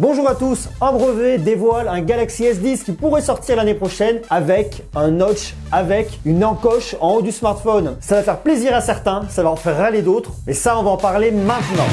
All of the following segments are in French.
Bonjour à tous, un brevet dévoile un Galaxy S10 qui pourrait sortir l'année prochaine avec un notch, avec une encoche en haut du smartphone. Ça va faire plaisir à certains, ça va en faire râler d'autres, mais ça on va en parler maintenant.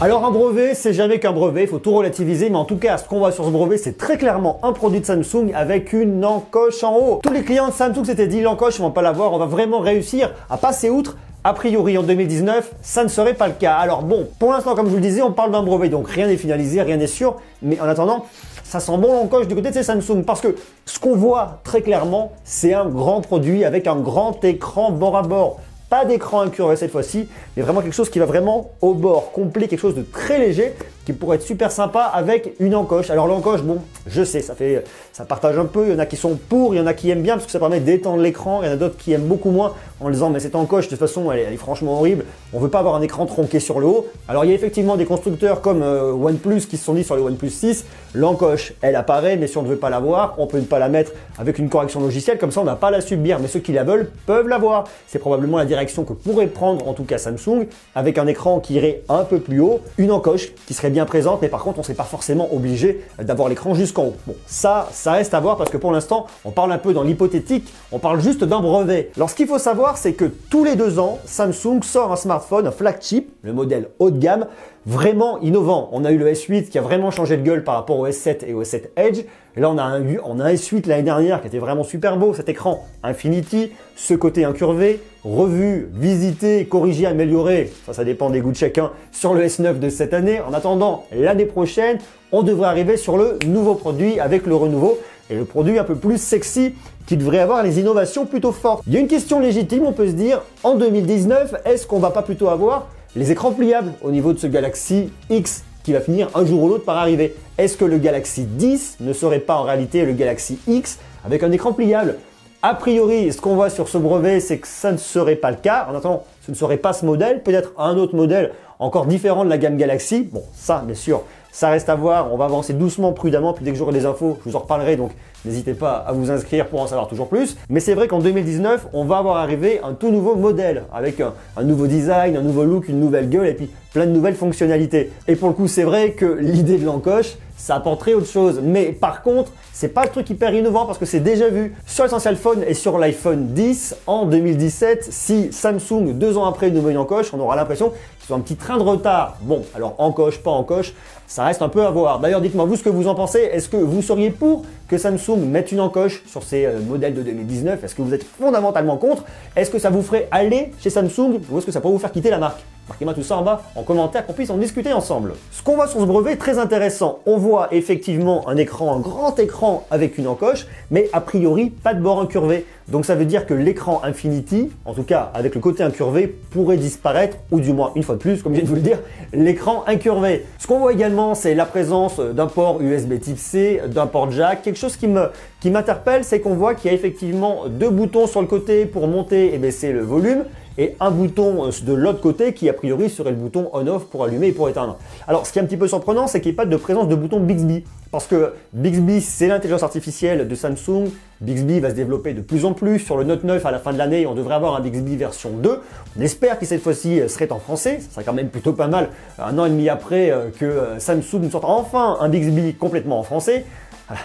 Alors un brevet, c'est jamais qu'un brevet, il faut tout relativiser, mais en tout cas, ce qu'on voit sur ce brevet, c'est très clairement un produit de Samsung avec une encoche en haut. Tous les clients de Samsung s'étaient dit l'encoche, ils vont pas l'avoir, on va vraiment réussir à passer outre. A priori, en 2019, ça ne serait pas le cas. Alors bon, pour l'instant, comme je vous le disais, on parle d'un brevet, donc rien n'est finalisé, rien n'est sûr, mais en attendant, ça sent bon l'encoche du côté de ces Samsung parce que ce qu'on voit très clairement, c'est un grand produit avec un grand écran bord à bord. Pas d'écran incurvé cette fois-ci, mais vraiment quelque chose qui va vraiment au bord, complet, quelque chose de très léger qui pourrait être super sympa avec une encoche. Alors l'encoche, bon, je sais, ça partage un peu, il y en a qui sont pour, il y en a qui aiment bien parce que ça permet d'étendre l'écran, il y en a d'autres qui aiment beaucoup moins en disant mais cette encoche de toute façon elle est franchement horrible, on veut pas avoir un écran tronqué sur le haut. Alors il y a effectivement des constructeurs comme OnePlus qui se sont dit sur le OnePlus 6, l'encoche elle apparaît mais si on ne veut pas l'avoir, on peut ne pas la mettre avec une correction logicielle, comme ça on n'a pas à la subir, mais ceux qui la veulent peuvent l'avoir. C'est probablement la direction que pourrait prendre en tout cas Samsung, avec un écran qui irait un peu plus haut, une encoche qui serait bien présente, mais par contre on ne serait pas forcément obligé d'avoir l'écran jusqu'en haut. Bon, ça reste à voir parce que pour l'instant on parle un peu dans l'hypothétique, on parle juste d'un brevet. Alors ce qu'il faut savoir, c'est que tous les 2 ans, Samsung sort un smartphone, un flagship, le modèle haut de gamme, vraiment innovant. On a eu le S8 qui a vraiment changé de gueule par rapport au S7 et au S7 Edge. Et là, on a un S8 l'année dernière qui était vraiment super beau. Cet écran Infinity, ce côté incurvé, revu, visité, corrigé, amélioré. Ça dépend des goûts de chacun sur le S9 de cette année. En attendant, l'année prochaine, on devrait arriver sur le nouveau produit avec le renouveau et le produit un peu plus sexy qui devrait avoir les innovations plutôt fortes. Il y a une question légitime, on peut se dire, en 2019, est-ce qu'on va pas plutôt avoir les écrans pliables au niveau de ce Galaxy X qui va finir un jour ou l'autre par arriver? Est-ce que le Galaxy 10 ne serait pas en réalité le Galaxy X avec un écran pliable? A priori, ce qu'on voit sur ce brevet, c'est que ça ne serait pas le cas. En attendant, ce ne serait pas ce modèle, peut-être un autre modèle encore différent de la gamme Galaxy. Bon, ça, bien sûr, ça reste à voir. On va avancer doucement, prudemment. Puis dès que j'aurai des infos, je vous en reparlerai. Donc, n'hésitez pas à vous inscrire pour en savoir toujours plus. Mais c'est vrai qu'en 2019, on va avoir arrivé un tout nouveau modèle avec un nouveau design, un nouveau look, une nouvelle gueule et puis plein de nouvelles fonctionnalités. Et pour le coup, c'est vrai que l'idée de l'encoche, ça apporterait autre chose. Mais par contre, c'est pas le truc hyper innovant parce que c'est déjà vu sur l'Essential Phone et sur l'iPhone 10 en 2017. Si Samsung, 2 ans après, nous met une encoche, on aura l'impression qu'ils ont un petit train de retard. Bon, alors encoche, pas encoche, ça reste un peu à voir. D'ailleurs, dites-moi vous ce que vous en pensez. Est-ce que vous seriez pour que Samsung mette une encoche sur ces modèles de 2019? Est-ce que vous êtes fondamentalement contre? Est-ce que ça vous ferait aller chez Samsung ou est-ce que ça pourrait vous faire quitter la marque? Marquez-moi tout ça en bas en commentaire qu'on puisse en discuter ensemble. Ce qu'on voit sur ce brevet est très intéressant. On voit effectivement un grand écran avec une encoche, mais a priori pas de bord incurvé. Donc ça veut dire que l'écran Infinity, en tout cas avec le côté incurvé, pourrait disparaître, ou du moins une fois de plus, comme je viens de vous le dire, l'écran incurvé. Ce qu'on voit également, c'est la présence d'un port USB Type C, d'un port jack. Quelque chose qui m'interpelle, c'est qu'on voit qu'il y a effectivement 2 boutons sur le côté pour monter et baisser le volume, et un bouton de l'autre côté qui a priori serait le bouton on-off pour allumer et pour éteindre. Alors ce qui est un petit peu surprenant, c'est qu'il n'y ait pas de présence de bouton Bixby. Parce que Bixby, c'est l'intelligence artificielle de Samsung. Bixby va se développer de plus en plus. Sur le Note 9 à la fin de l'année, on devrait avoir un Bixby version 2. On espère qu'il cette fois-ci serait en français. Ça serait quand même plutôt pas mal, 1 an et demi après, que Samsung nous sorte enfin un Bixby complètement en français. Voilà,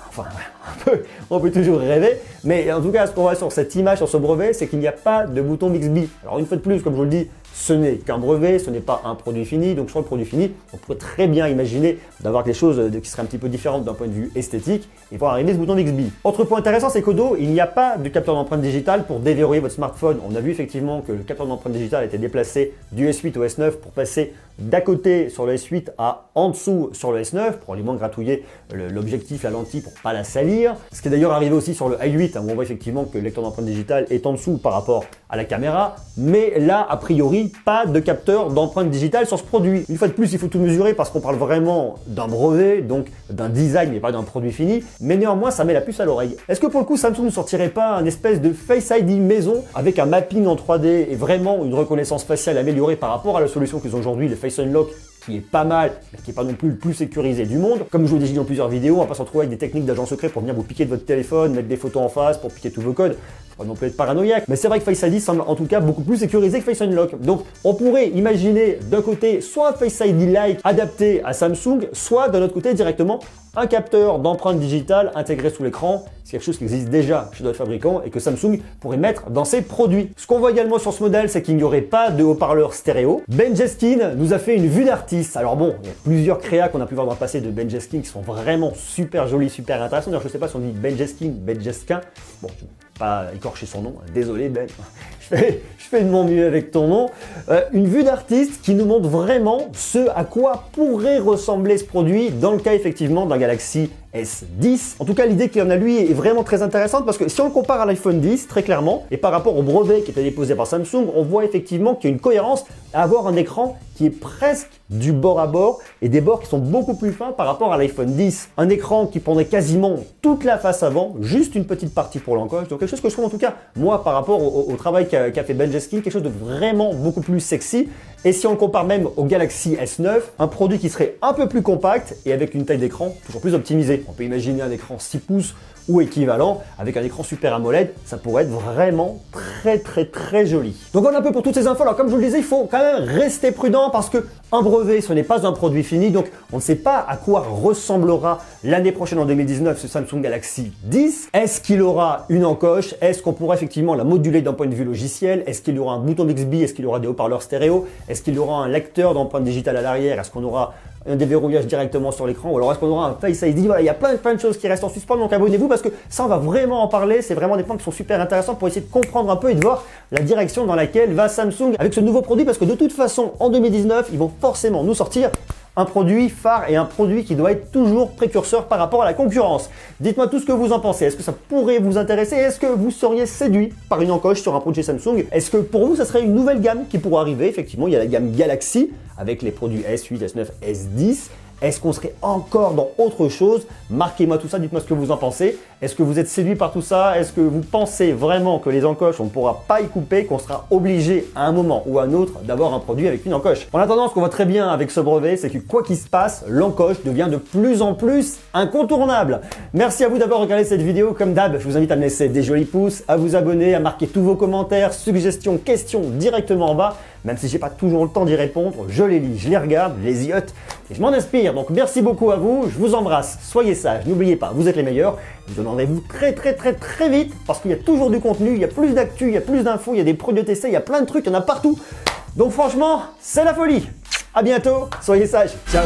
enfin, on peut toujours rêver, mais en tout cas, ce qu'on voit sur cette image, sur ce brevet, c'est qu'il n'y a pas de bouton Bixby. Alors une fois de plus, comme je vous le dis, ce n'est qu'un brevet, ce n'est pas un produit fini. Donc sur le produit fini, on pourrait très bien imaginer d'avoir quelque chose qui serait un petit peu différent d'un point de vue esthétique et voir arriver ce bouton Bixby. Autre point intéressant, c'est qu'au dos, il n'y a pas de capteur d'empreinte digitale pour déverrouiller votre smartphone. On a vu effectivement que le capteur d'empreinte digitale était déplacé du S8 au S9 pour passer d'à côté sur le S8 à en dessous sur le S9 pour aller moins gratouiller l'objectif, la lentille pour pas la salir. Ce qui est d'ailleurs arrivé aussi sur le i8 où on voit effectivement que le lecteur d'empreinte digitale est en dessous par rapport à la caméra. Mais là, a priori, pas de capteur d'empreinte digitale sur ce produit. Une fois de plus, il faut tout mesurer parce qu'on parle vraiment d'un brevet, donc d'un design mais pas d'un produit fini. Mais néanmoins, ça met la puce à l'oreille. Est-ce que pour le coup, Samsung ne sortirait pas un espèce de Face ID maison avec un mapping en 3D et vraiment une reconnaissance faciale améliorée par rapport à la solution qu'ils ont aujourd'hui, le Face Unlock, qui est pas mal, mais qui n'est pas non plus le plus sécurisé du monde. Comme je vous l'ai dit dans plusieurs vidéos, on va pas se retrouver avec des techniques d'agents secrets pour venir vous piquer de votre téléphone, mettre des photos en face pour piquer tous vos codes. pas non plus être paranoïaque, mais c'est vrai que Face ID semble en tout cas beaucoup plus sécurisé que Face Unlock. Donc on pourrait imaginer d'un côté soit un Face ID-like adapté à Samsung, soit d'un autre côté directement un capteur d'empreinte digitale intégré sous l'écran. C'est quelque chose qui existe déjà chez d'autres fabricants et que Samsung pourrait mettre dans ses produits. Ce qu'on voit également sur ce modèle, c'est qu'il n'y aurait pas de haut-parleur stéréo. Benjeskin nous a fait une vue d'artiste. Alors bon, il y a plusieurs créas qu'on a pu voir dans le passé de Benjeskin qui sont vraiment super jolis, super intéressants. D'ailleurs, je ne sais pas si on dit Benjeskin, Benjeskin. Bon, je ne vais pas écorcher son nom, désolé Ben. Je fais de mon mieux avec ton nom. Une vue d'artiste qui nous montre vraiment ce à quoi pourrait ressembler ce produit dans le cas effectivement d'un Galaxy S10. En tout cas, l'idée qu'il en a lui est vraiment très intéressante parce que si on le compare à l'iPhone 10, très clairement, et par rapport au brevet qui était déposé par Samsung, on voit effectivement qu'il y a une cohérence à avoir un écran qui est presque du bord à bord et des bords qui sont beaucoup plus fins par rapport à l'iPhone 10. Un écran qui prendrait quasiment toute la face avant, juste une petite partie pour l'encoche. Donc quelque chose que je trouve en tout cas, moi, par rapport au travail qu'a fait Benjeskin, quelque chose de vraiment beaucoup plus sexy. Et si on le compare même au Galaxy S9, un produit qui serait un peu plus compact et avec une taille d'écran toujours plus optimisée. On peut imaginer un écran 6 pouces ou équivalent avec un écran Super AMOLED, ça pourrait être vraiment très joli. Donc voilà un peu pour toutes ces infos. Alors comme je vous le disais, il faut quand même rester prudent parce que un brevet, ce n'est pas un produit fini, donc on ne sait pas à quoi ressemblera l'année prochaine en 2019 ce Samsung Galaxy 10. Est-ce qu'il aura une encoche? Est-ce qu'on pourra effectivement la moduler d'un point de vue logiciel? Est-ce qu'il y aura un bouton Bixby? Est-ce qu'il y aura des haut-parleurs stéréo? Est-ce qu'il y aura un lecteur d'empreinte digitale à l'arrière? Est-ce qu'on aura un déverrouillage directement sur l'écran, ou alors est-ce qu'on aura un Face ID? Voilà, il y a plein de choses qui restent en suspens, donc abonnez-vous parce que ça on va vraiment en parler, c'est vraiment des points qui sont super intéressants pour essayer de comprendre un peu et de voir la direction dans laquelle va Samsung avec ce nouveau produit, parce que de toute façon en 2019 ils vont forcément nous sortir un produit phare et un produit qui doit être toujours précurseur par rapport à la concurrence. Dites-moi tout ce que vous en pensez. Est-ce que ça pourrait vous intéresser? Est-ce que vous seriez séduit par une encoche sur un produit Samsung? Est-ce que pour vous, ça serait une nouvelle gamme qui pourrait arriver? Effectivement, il y a la gamme Galaxy avec les produits S8, S9, S10. Est-ce qu'on serait encore dans autre chose? Marquez-moi tout ça, dites-moi ce que vous en pensez. Est-ce que vous êtes séduit par tout ça? Est-ce que vous pensez vraiment que les encoches, on ne pourra pas y couper, qu'on sera obligé à un moment ou à un autre d'avoir un produit avec une encoche? En attendant, ce qu'on voit très bien avec ce brevet, c'est que quoi qu'il se passe, l'encoche devient de plus en plus incontournable. Merci à vous d'avoir regardé cette vidéo. Comme d'hab, je vous invite à me laisser des jolis pouces, à vous abonner, à marquer tous vos commentaires, suggestions, questions directement en bas. Même si j'ai pas toujours le temps d'y répondre, je les lis, je les regarde, je les ziote et je m'en inspire. Donc merci beaucoup à vous, je vous embrasse, soyez sages, n'oubliez pas, vous êtes les meilleurs. Je vous donne rendez-vous très vite parce qu'il y a toujours du contenu, il y a plus d'actu, il y a plus d'infos, il y a des produits de TC, il y a plein de trucs, il y en a partout. Donc franchement, c'est la folie. À bientôt, soyez sages, ciao.